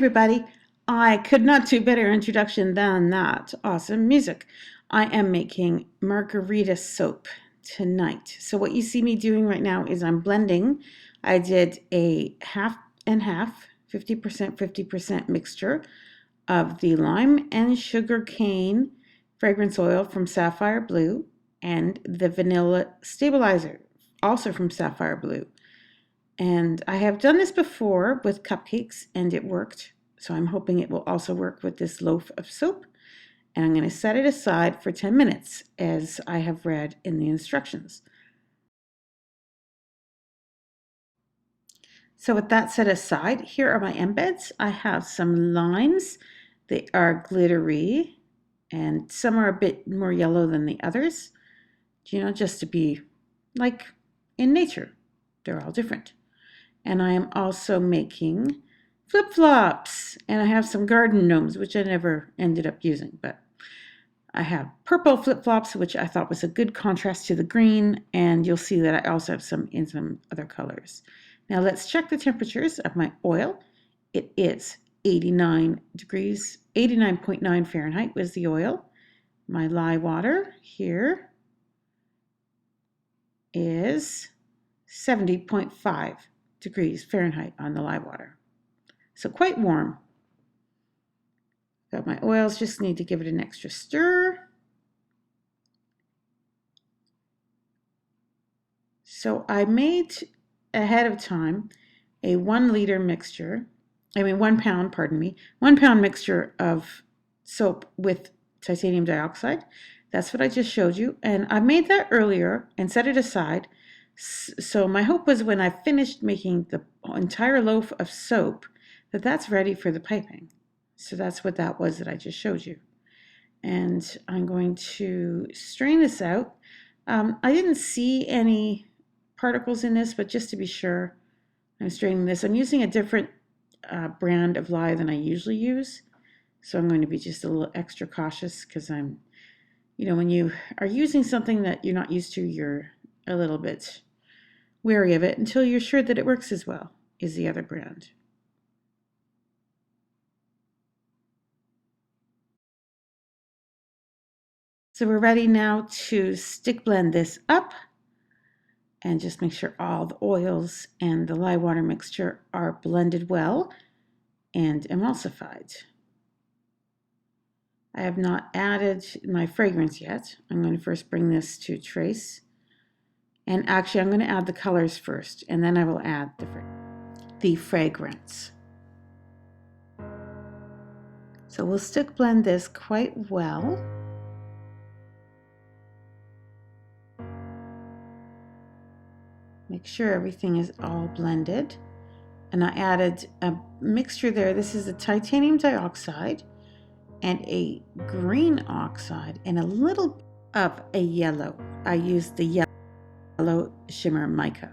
everybody. I could not do better introduction than that. Awesome music. I am making Margarita soap tonight. So what you see me doing right now is I'm blending. I did a half and half, 50%, 50% mixture of the lime and sugarcane fragrance oil from Sapphire Blue and the vanilla stabilizer, also from Sapphire Blue. And I have done this before with cupcakes and it worked. So I'm hoping it will also work with this loaf of soap. And I'm going to set it aside for 10 minutes as I have read in the instructions. So with that set aside, here are my embeds. I have some limes. They are glittery and some are a bit more yellow than the others. Just to be like in nature. They're all different. And I am also making flip-flops. And I have some garden gnomes, which I never ended up using. But I have purple flip-flops, which I thought was a good contrast to the green. And you'll see that I also have some in some other colors. Now let's check the temperatures of my oil. It is 89 degrees, 89.9 Fahrenheit was the oil. My lye water here is 70.5 degrees Fahrenheit on the lye water. So quite warm. Got my oils, just need to give it an extra stir. So I made ahead of time a 1 pound mixture of soap with titanium dioxide. That's what I just showed you. And I made that earlier and set it aside. So my hope was when I finished making the entire loaf of soap, that's ready for the piping. So that's what that was that I just showed you. And I'm going to strain this out. I didn't see any particles in this, but just to be sure, I'm straining this. I'm using a different brand of lye than I usually use. So I'm going to be just a little extra cautious because when you are using something that you're not used to, you're a little bit wary of it until you're sure that it works as well as the other brand. So we're ready now to stick blend this up and just make sure all the oils and the lye water mixture are blended well and emulsified. I have not added my fragrance yet. I'm going to first bring this to trace. And actually, I'm going to add the colors first, and then I will add the fragrance. So we'll stick blend this quite well. Make sure everything is all blended. And I added a mixture there. This is a titanium dioxide and a green oxide and a little of a yellow. I used the yellow shimmer mica.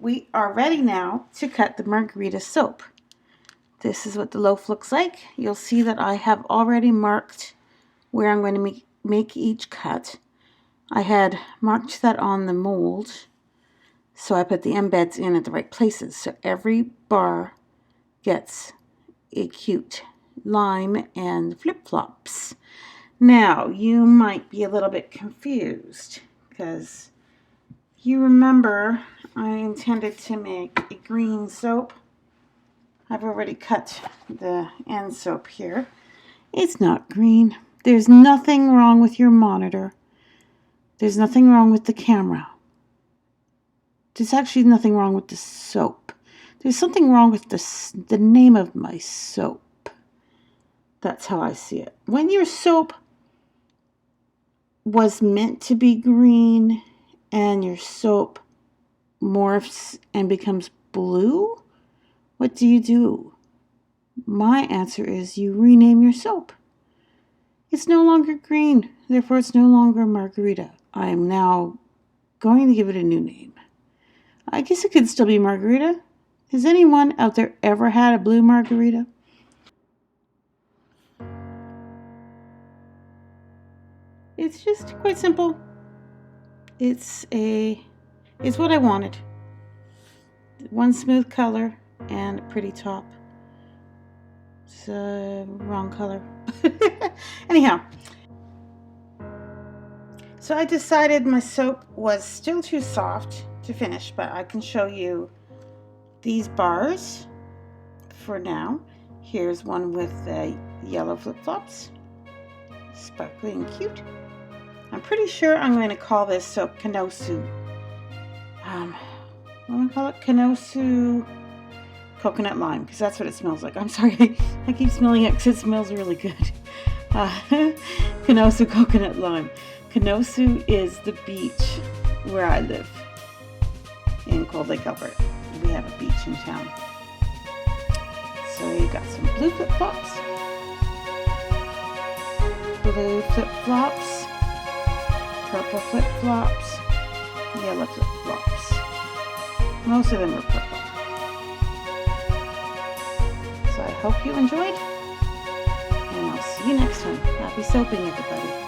we are ready now to cut the Margarita soap. This is what the loaf looks like. You'll see that I have already marked where I'm going to make each cut. I had marked that on the mold, so I put the embeds in at the right places. So every bar gets a cute lime and flip-flops. Now, you might be a little bit confused because you remember I intended to make a green soap. I've already cut the end soap here. It's not green. There's nothing wrong with your monitor. There's nothing wrong with the camera. There's actually nothing wrong with the soap. There's something wrong with the name of my soap. That's how I see it. When your soap was meant to be green and your soap morphs and becomes blue, what do? My answer is you rename your soap. It's no longer green, therefore it's no longer Margarita. I am now going to give it a new name. I guess it could still be Margarita. Has anyone out there ever had a blue Margarita? It's just quite simple. It's what I wanted. One smooth color and a pretty top. It's wrong color. Anyhow, so I decided my soap was still too soft to finish, but I can show you these bars for now. Here's one with yellow flip-flops, sparkly and cute. I'm pretty sure I'm going to call this soap Kanosu. What am I call it? Kanosu coconut lime, because that's what it smells like. I'm sorry, I keep smelling it because it smells really good. Kanosu coconut lime. Kanosu is the beach where I live in Cold Lake, Alberta. We have a beach in town. So you got some blue flip-flops, purple flip-flops, yellow flip-flops. Most of them are purple. So I hope you enjoyed, and I'll see you next time. Happy soaping, everybody.